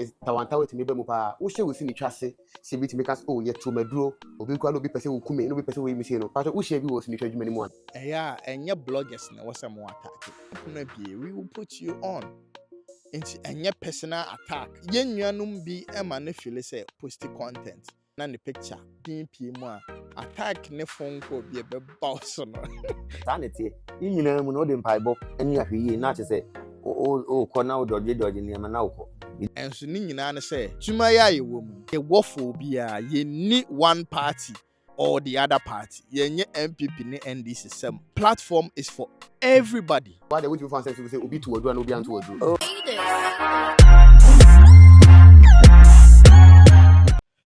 sometimes tawanta we timi be mu pa wo hye wo si ni twase se bi timi ka oh ye to maduro obi kwa no bi pese wo kume no bi pese wo yimi se no pa wo hye bi wo si ni twadwuma ni mu an yeah enye bloggers na wo some attack na bi we will put you on into enye personal attack ye nuanum bi e ma na feel say post content na ne picture pm mu a attack ne phone call bi e be boss no ta ne tie yi nyina mu no de mpaibo eni ahwe na che se o ko na o dodge ni ma na o ko enso ni nyina ne say tuma ya ye wo mu e wofo bi a ye ni one party or the other party yenye MPP ni NDC sem platform is for everybody why they want to fan say obi to odu and obi anto odu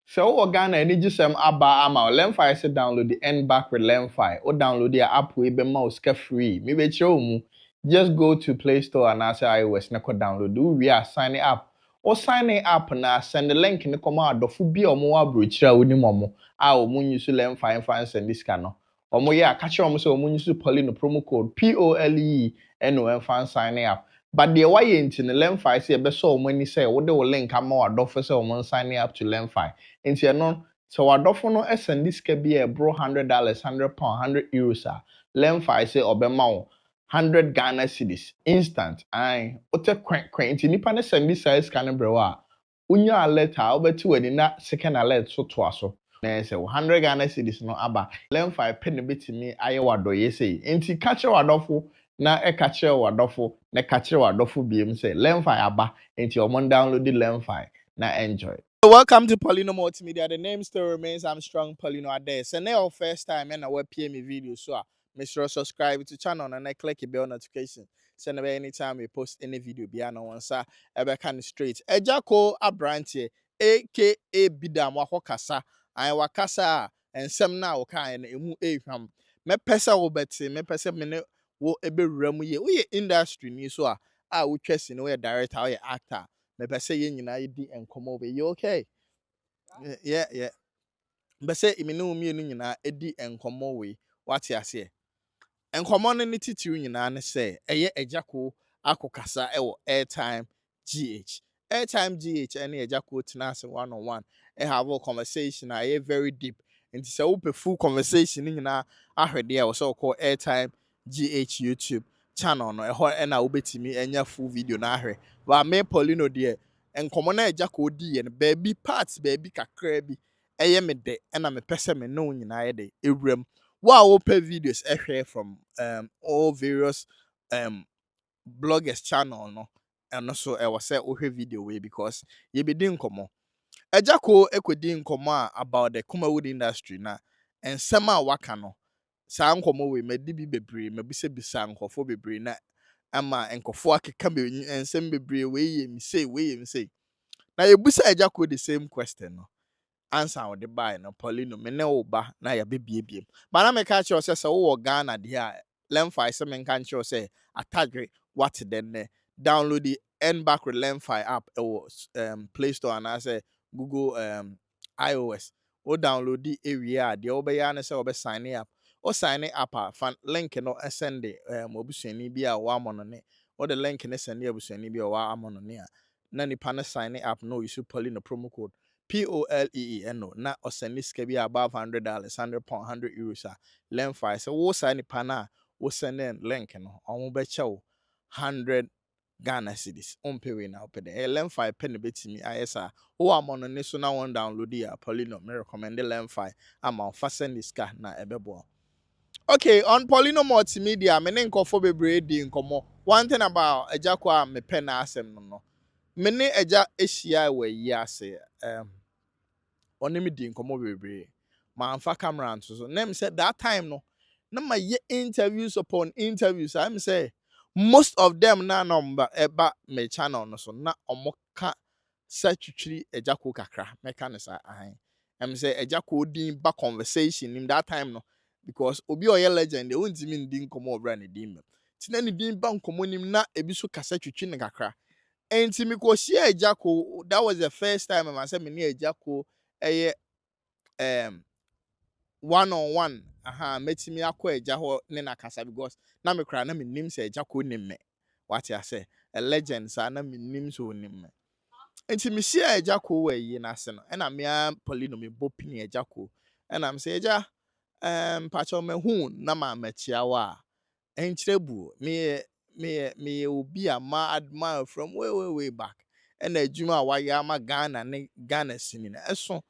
so wo Ghana any gisem aba ama lemfi say download the end back with lemfi or download the app we be mouse free me be show mu just go to Play Store and answer iOS na ko download do we are signing up or signing up na send the link ni come adofo bi omo wa brochira oni momo a omo nyusu lemfi fan send this can no omo ya ka che omo say omo nyusu Poleeno promo code POLEENO fan signing up but the why into the lemfi say be so omo ni say wo de wo link ama adofo say omo signing up to lemfi into no so adofo no send this can be a bro $100 £100 €100 lemfi say obema wo 100 Ghana cedis instant I ote kwen nti nipa ne send this size can brewa unya alert a obetu wani na second alert so to aso na say 100 Ghana cedis no aba lemfi pen betimi aye wadoye say nti catch wadofo na e catch wadofo na catch wadofo biem say lemfi aba nti omon download the lemfi na enjoy. Welcome to Poleeno Multimedia. The name still remains Armstrong Poleeno Ade. So now first time and I will PM video so make sure subscribe to the channel and I click the bell notification. So never anytime we post any video be no one sa ebe kan straight. Agya Koo abrantie aka Bidam wakasa I wakasa and some na oka and emu ehwam. Me pesa wo beti me pesa me ne wo ebe wura mu ye. Wo ye industry ni so a wo twese no ye director wo ye actor. Me pesa ye nyina ye di enkomo we you okay? Yeah. Be say imi no mienu nyina edi enkomo we what ya say? Enkomo no ne titiw nyina ne say eye Agya Koo akokasa e wo airtime GH. Airtime GH ene Agya Koo tenase one on one. E have a conversation a very deep. Nti say wo pe full conversation nyina ahwede e wo so call airtime GH YouTube channel no e ho e na wo betimi enya full video na ahwe. Wa me Poleeno de enkomo na Agya Koo di ye no baby parts baby kakra bi eye me de e na me pese me no nyina ye de ewuram. Wow, open videos from all various bloggers channel no and also I was say open video way because ye be din komo. Agya Koo ekwedi nkomo about the Kumawood industry na and sama waka no sa nkomo we medi bi bebre mabisa bisa nkofo bebre na ama nkofo akeka be ensem bebre we ye mi say na ye busa Agya Koo the same question no answer on the buy no Poleeno me ne wo ba na ya bebiebiem ba na me ka che o se wo Ghana de a lemfi se me kan che o se atagre what then ne download the end back with lemfi app Play Store and I say Google iOS o download the area de o be ya na se o be sign up o sign up a fan link no send obusuani bi a wa amono ne o the link ne send obusuani bi a wa amono ne a na nipa na sign up no use Poleeno promo code POLEENO na oseniska bi above $100 £100 €100 lemfi so wo sign pana wo send link no omo be chew 100 Ghana cedis ompe we na opede lemfi pen betimi ayesa wo amono ne so na won download ya Poleeno me recommend lemfi ama fa send this car na ebebo. Okay, on Poleeno Multimedia me ne nkofo bebre di nkomo one thing about Agya Koo me pen na asem no me ne Agya ehia we yi ase on me di nkomo bebre ma amfa camera nso so na me say that time no na my interviews upon interviews I'm say most of them na number eba me channel no so na omoka satwitwiri Agya Koo kakra me ka ne sa I'm say Agya Koo din ba conversation in that time no because obi oye legend e wontimi ndi nkomo obra ne din tina ne din ba nkomo nim na ebi so kasa twitwi ne kakra enti me ko share Agya Koo that was the first time I say me ne Agya Koo one on one metimi akọ Agya ho ne na kasa because na me kra na me nim say Agya Koo nim me what I say a legend sa na me nim so nim me Enti me share Agya Koo we yi na se no. E na me a Poleeno me bo pini Agya Koo. E na me say Agya pacho me hu na ma machia wa. Enchire bu me obi a ma admire from way back. E na adwuma a wa ya ma Ghana ne Ghana sini na. Eso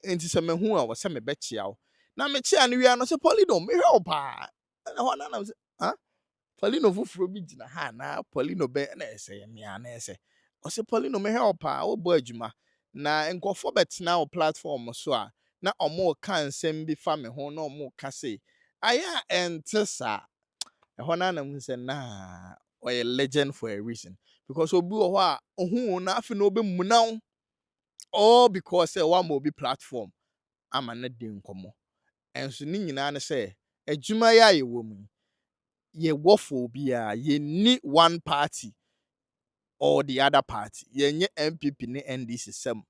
enti se me hu a wo se me be chia wo. Na me chia no wi no se Poleeno me hwe opa. Na ho na se ah Poleeno fufuro bi gina ha na Poleeno be na ese me a na ese o se Poleeno me help a wo bo adwuma na nkofo betena wo platform so a na omo ka nsem bi fa me ho na omo ka say aya entesa ho na mu se na oye legend for a reason because obi wo ho a ohun na afi na obe munaw all because say one mo bi platform ama na di nkomo enso ni nyina ne say adwuma ya ye wo mu ye wofo bia ye ni one party or the other party ye nye MPP ne NDC sem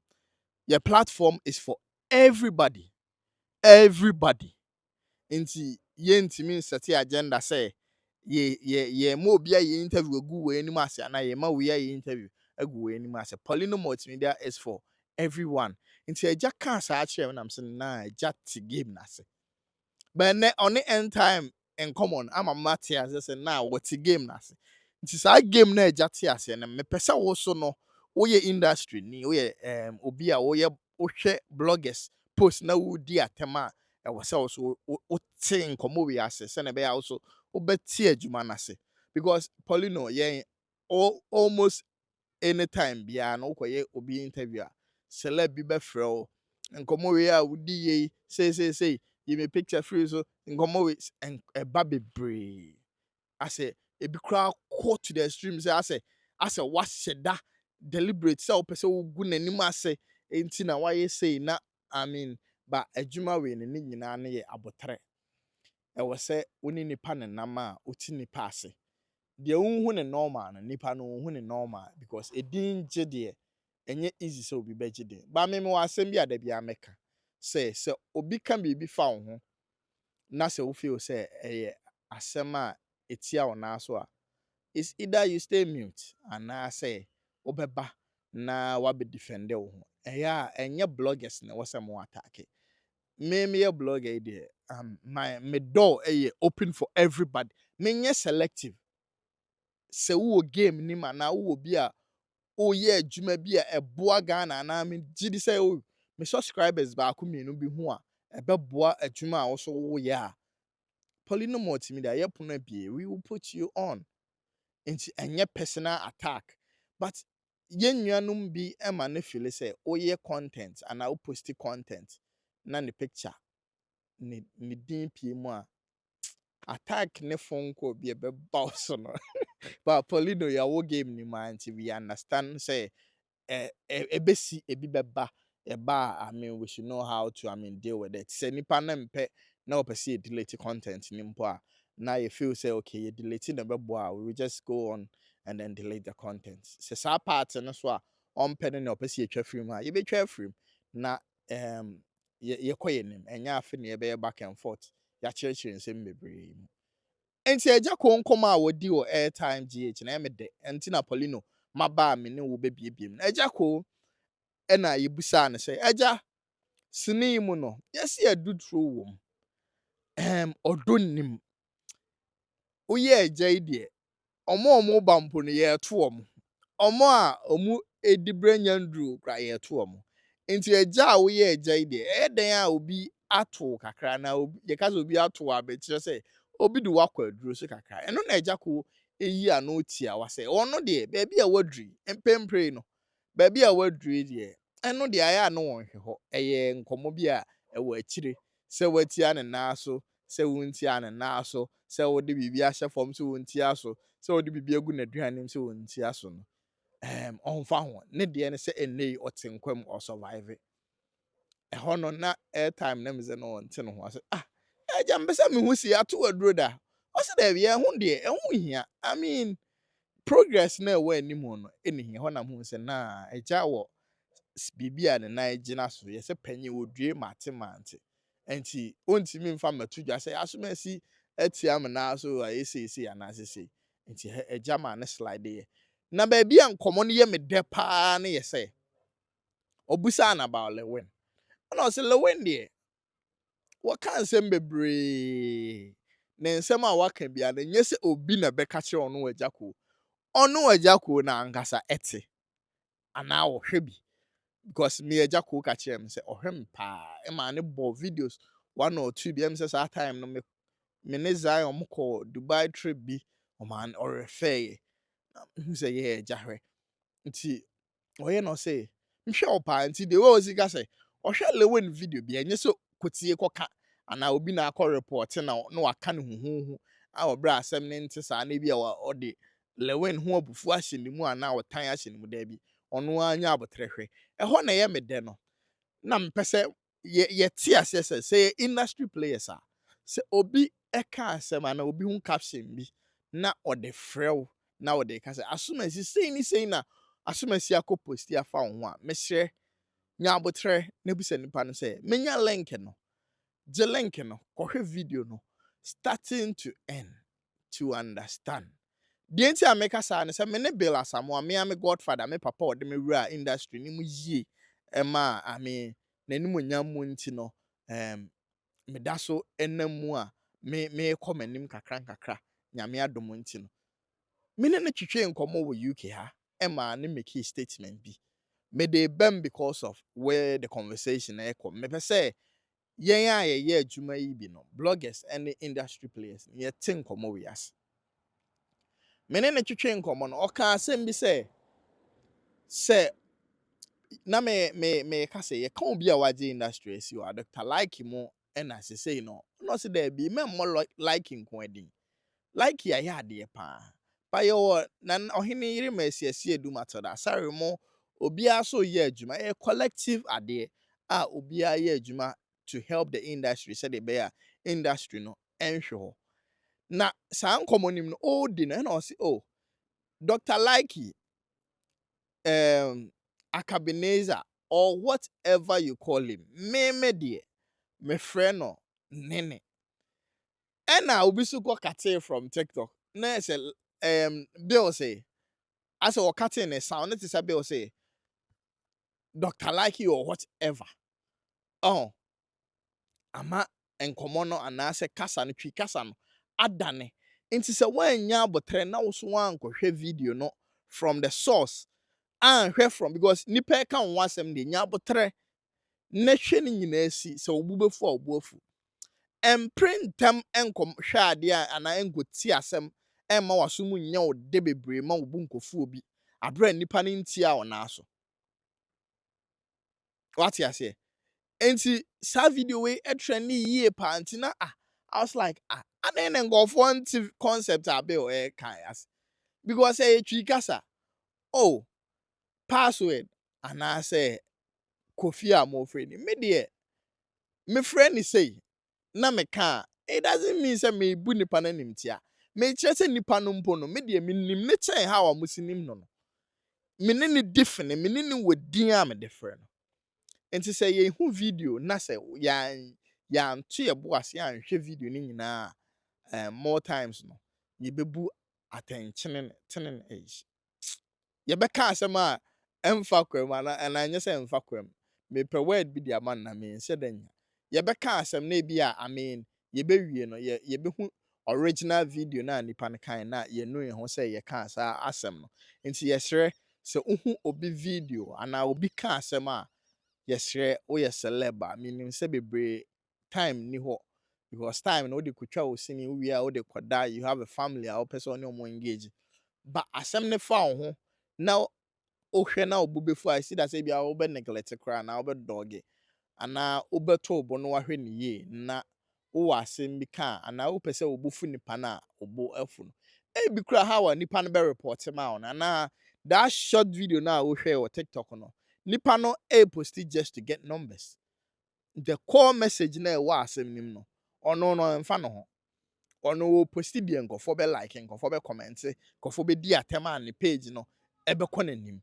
your platform is for everybody nti ye ntimi set agenda say ye mo bia ye interview gu we anim ase na ye ma we ye interview agu we anim ase Poleeno Multimedia is for everyone nti Agya ka sa a kire na mse na Agya ti game na se but on the end time in common ama Matthias say na what game na se nti sa game na Agya te ase na me pese wo so no wo ye industry ni wo ye obi a wo ye wo hwe bloggers post na wo di atema e wo se wo so wo te nkomo we ase se na be ya wo so wo beti adwuma na se because Poleeno ye almost anytime bia na wo ye obi interview a celeb bi be frɛ wo nkomo we a wo di ye say you me picture free so nkomo we eba bebree ase ebi kra ko to the extreme say ase wahyeda deliberate say wo pese wo gu nanim ase enti na why say na I mean ba adwuma we ne nyina na ye abotre e wo se woni nipa ne nam a oti nipa ase de unhu ne normal na nipa no unhu ne normal because edin gye de enye easy say obi begye de ba me wa asem bi adabia meka say obi ka bi fa wo ho na say wo feel say asem a etia wo na so a it's either you stay mute and I say obeba na wa be defend wo ho enye bloggers na wo say mo attack me a blogger there my door open for everybody me selective say wo game ni ma na wo bi a o ye adwuma bi a eboa Ghana na me gidi say o me subscribers ba ko mienu bi ho a ebeboa adwuma a wo so wo ye a Poleeno Multimedia ye pono bie we will put you on into enye personal attack but ye nuanum bi ema na feel say o ye content and I post content na the picture ni din pie mu a attack ne phone call bi be boss no but Poleeno ya wo game ni man we understand say ebesi ebi beba eba I mean we should know how to I mean deal with it say nipa na mpe na opese delete content ni mpo a na you feel say okay you delete na bebo a we will just go on and then delete the content say sa part no so a on pen na opese etwa free mu a ye betwa free na ye koye nim enya afi na ye be back and forth ya chire nsem bebre mu enti Agya Koo nkoma a wodi wo airtime gh na me de enti na Poleeno maba me ne wo bebiebiem na Agya Koo na yebusa ne say Agya sini mu no yes ye dutro wom odonim uye Agya ide omo bampo no ye to omo a omu edibranya nduru kra ye to enti Agya a wo ye Agya ide eden a obi ato kakra na obi ye kaza obi ato abetire say obi du wakwa aduro so kakra eno na Agya Koo eyi ano tia wa say ono de ba bia wadri empempre no ba bia wadri de eno de aya no won hwe ho eye nkomo bi a ewo akire se watia ne na so se wuntia ne na so se wode bibia hye fom se wuntia so se wode bibia gu na duanem se wuntia so no onfa ho ne de ne se enei otenkwam o survive ho no na airtime na meze no onte no ho ase Agya mbesa me hu si ato aduro da o se da bia hu de ehu hia I mean progress na ewa animu no enihi ho na hu se na Agya wo bibia ne na gina so ye se panyi odue matemante enti ontimi mfa matudwa se asomasi atia me na so ayesesi anasese enti Agya ma ne slide ye na ba bia nkomo no ye me de pa na ye se obusa na about Lilwin na say Lilwin there what can say bebre na nsɛm a waka bia na nyɛ sɛ obi na bɛka kyerɛ ɔno Agya Koo ɔno Agya Koo na ankasa ɛte anaa ɔhwɛ bi because me Agya Koo ka kyerɛ me sɛ ɔhwɛ me paa ɛma ne bɔ videos 1 or 2 bi ɛm sɛ saa time no me ne Zion ɔmo kɔ Dubai trip bi ɔman ɔrefɛɛ hu sɛ yɛ Agya hwɛ nti ɔyɛ no sɛ nhwɛ wo paa nti de wo sika sɛ ɔhwɛ Lilwin video bi ɛnyɛ sɛ kotie kɔka ana obi na akɔ report na waka ne huhuhu a ɔbrɛ asɛm ne nte saa na bi a ɔde Lilwin ho abufu ahyɛ ne mu ana ɔtan ahyɛ ne mu da bi ɔno anya abotrɛhwɛ ɛhɔ na yɛ me dɛ no na mpɛ sɛ yɛte aseɛ sɛ industry players a sɛ obi ɛka asɛm ana obi ho caption bi na ɔde frɛw na ɔde ka sɛ asomasi sei na asomasi akɔ posti afa wo ho a mehyerɛ nya abotrɛ na bisa nipa no sɛ menya link no gye link no kɔhwɛ video no starting to end to understand deɛ nti a meka saa ne sɛ me ne Bill Asamoah me ame godfather me papa ɔde me wura industry ni mu yie ɛma ame n'anim onyam mu nti no me da so ɛnam mu a me kɔ m'anim kakra nyame adom nti no me ne twetwe nkɔmɔ wɔ UK ha ɛma ne make a statement bi me dey bam because of where the conversation ɛkɔ me pɛ sɛ yɛn a yɛyɛ adwuma yi bi no bloggers and industry players yɛte nkɔmɔ wɔ ase me ne twetwe nkɔmɔ no ɔka asɛm bi sɛ na me ka sɛ yɛka obi a wagye industry asi wɔ Dr. Like mo ɛna sesei no no sɛ da bi memmɔ like nko adin like yɛ adeɛ paa pa yɛwɔ na ɔhene yere ma asiesie adum atɔda asare mo obiara so yɛ adwuma ɛyɛ collective adeɛ a obiara yɛ adwuma to help the industry sɛ de bɛyɛ a industry no ɛnhwɛ hɔ na saa nkɔmmɔ nim no ɔdi no ɛna ɔse oh Dr. Like Akabineza or whatever you call him me deɛ me friend no nene ɛna obi so kɔ kate from TikTok na sɛ Bill say as or cutting ne sound it is a Bill say Dr. Like or whatever oh ama nkɔmmɔ no anaasɛ kasa no twi kasa no adane nti sɛ woanya abotrɛ na wo so wankɔhwɛ video no from the source anhwɛ from because nipa ka wo asɛm de nya abotrɛ na hwɛ ne nyinaa si sɛ obu befu a obu afu emprintam enkom hwɛ ade a ana enkoti asɛm emma waso mu nya wo de bebre ma wo bu nkofu obi abra nipa ne ntia wo na so what you say enti sa video we trend yie pa nti na I was like anen ngo for anti concept abe o kai as because twi kasa oh password ana say kofi a mo friend me de me friend ni say na me ka it doesn't mean say me bu nipa na nim tia me kire say nipa no mpo no me de me nim ne chen ha wa musinim no me ne ni different me ne ni wodin a me different enti say ye hu video na say yan to ye bo ase an hwe video ni nyina more times no ye bebu attention tenen age ye be ka asem a emfa kwam ana anya say emfa kwam me per word bi dia man na me nse danya ye be ka asem na bi a I mean ye be wie no ye be hu original video na nipa ne kan na ye no ye ho say ye ka sa asem no enti ye hre se uhu obi video ana obi ka asem a yesre wo ye celeb meaning say bebre time ni ho because time no de kutwa wo sini wo wi a wo de koda you have a family a wo person no mo engage but asem ne fa wo ho na wo hwe na obu befu I see that say bia wo be neglect kra na wo be dog ana wo beto obo no wahwe ne ye na wo asem bi ka ana wo pese wo bufu nipa na obo afu no bi kra how nipa no be report ma on ana that short video na wo hwe wo TikTok no nipa no post just to get numbers the core message na wa asem nim no ono no mfa no ho ono wo post bi enkofo be like enkofo be comment enkofo be di atema ne page no ebe kɔ nanim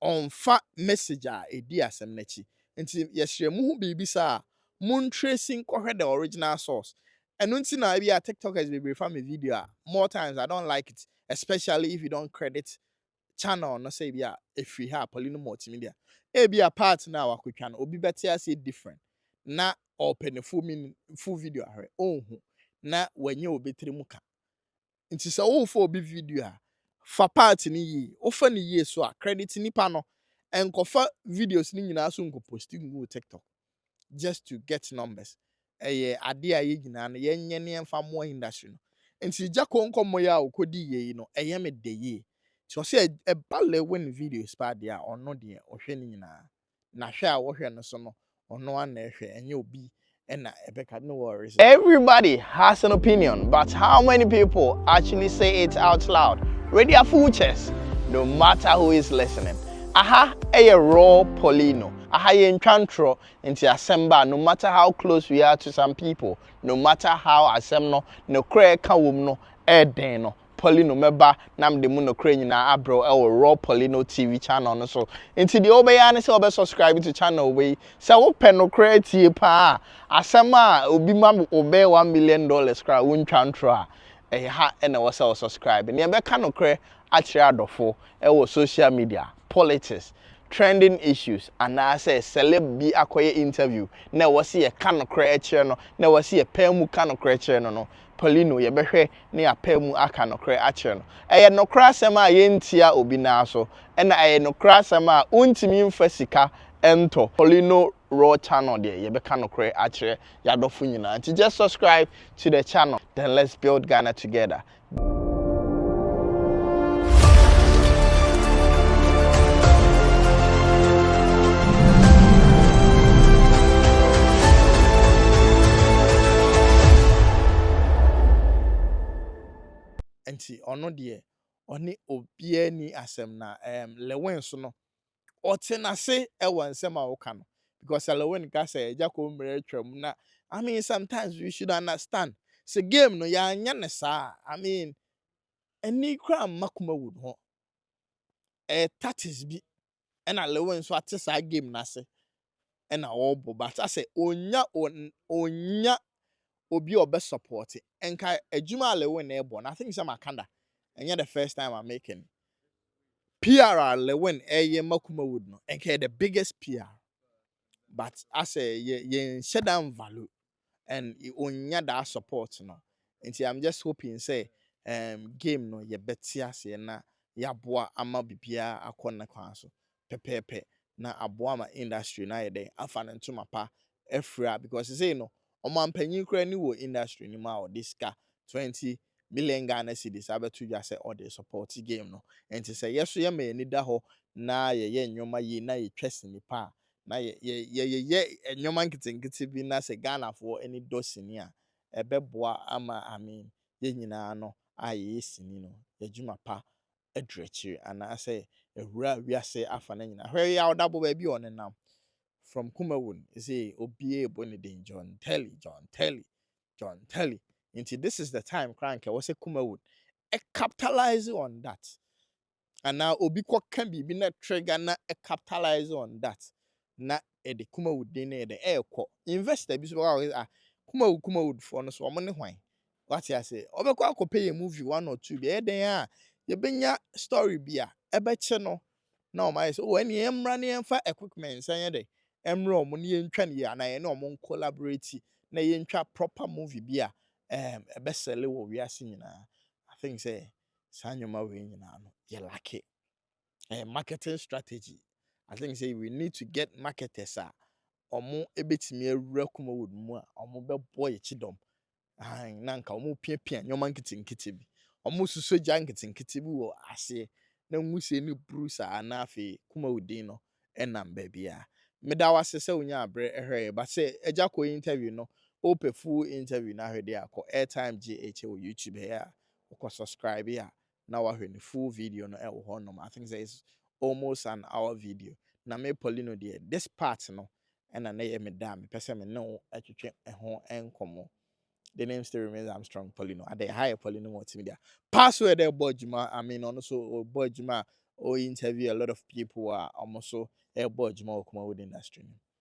onfa message a edi asem na chi nti yɛhwɛ mu hu bibi sa mun tracing kɔhwɛ the original source ɛno nti na bi a TikTokers be from a video more times I don't like it especially if you don't credit channel no say bia if we have Poleeno Multimedia e be a part na wakotwa no obi beti ase different na open the full video ahwe ohun na wanye obetiri mu ka nti sɛ wo obi video a fa part ni yi ofa ni yi so a credit nipa no enkofa videos ni nyina so nko posting mu TikTok just to get numbers ade a ye nyina no yenye ne emfa mo industry no nti jako nkomo ya okodi ye no me de ye so say e ba Lilwin videos pa de a ono de ohwe ni nyina na hwe a wo hwe no so no ono ana ehwe enye obi na ebeka no worries. Everybody has an opinion, but how many people actually say it out loud? Ready a full chest, no matter who is listening. Aha, a raw Poleeno. Aha, yen chantro into asemba. No matter how close we are to some people, no matter how asemno, no kre kawumno, edeno. Poleeno meba nam de mu no kre nyina abro raw Poleeno TV channel no so nti de obeya ne se obe subscribe to channel we se wo pe no kre tie pa asem a obi ma obe $1 million kra wontwa ntro a ha na wo se subscribe ne be ka no kre a kire adofo social media politics trending issues and I say celeb bi akoye interview na wo se ye ka no kre a kire no na wo se ye pa mu ka no kre kire no Poleeno ye behwe ne apemu aka nokre akyere no eye nokra asem a ye ntia obi na so na eye nokra asem a untimi mfa sika ento Poleeno raw channel de ye beka nokre akyere yadofo nyina nti just subscribe to the channel then let's build Ghana together. Nti ono de oni obia ni asem na Lilwin so no otenase nsem a woka no because Lilwin ka say Agya Koo mre twam na I mean sometimes we should understand say game no ya anya ne sa I mean any kra Kumawood ho tactics bi na Lilwin so ate sa game na se na wo but I say onya obi obe support enka adwuma Lilwin na ebo na I think some Makanda and the first time I'm making PR Lilwin Kumawood no enka the biggest PR but I say ye shut down value and onya that support no and I'm just hoping say game no ye betia say na ya boa ama bibia akona kwan so pepepe na aboa ma industry na ye den afa ne ntoma pa efra because say no omampanyin kra ni wo industry ni ma o diska 20 million Ghana cedis abeto dwa say all the support game no and say yeso ye ma ni da ho na ye nyoma yi na ye twese ni pa na ye nyoma nkitinkiti bi na say Ghana for any dosini a ebeboa ama amen ye nyina no aye sini no adwuma pa adrechi ana say ewura wiase afa na nyina hwe ya odabo ba bi onenam from Kumawood say obie boni den John Telly into this is the time crank was say Kumawood capitalize on that and now obi kwa can be na trigger na capitalize on that na the Kumawood den e the investor bi so Kumawood for no so omne hwan what I say obekwa akopay a movie 1 or 2 be den a ye benya story bi a ebeche no na o mai say o eni emra ne emfa equipment sanye de emra o mo ne yentwa ne ya na ye na o mo collaborate na yentwa proper movie bi a ebesele wo wiase nyina I think say sanyoma we nyina no ye like marketing strategy I think say we need to get marketers a omo ebetimi awura Kumawood mu a omo bebo ye chidom na nka omo piapia nyoma nkitinkiti bi omo susoja nkitinkiti bi wo ase na nwuse ni Bruce na afi Kumawood no enam ba bia meda wase se onya abre ehwe but say Agya Koo interview no open full interview na hwede akọ airtime GH o YouTube here o subscribe here na wa hwe ni full video no e wo honom I think there is almost an hour video na me Poleeno there this part no na na ye me da me pese me no atwetwe ho enkomo. The name still remains Armstrong Poleeno. At the higher Poleeno Multimedia. Password there, Bojima. I mean, also Bojima or interview a lot of people who are almost so a Bojima or Kumawood industry.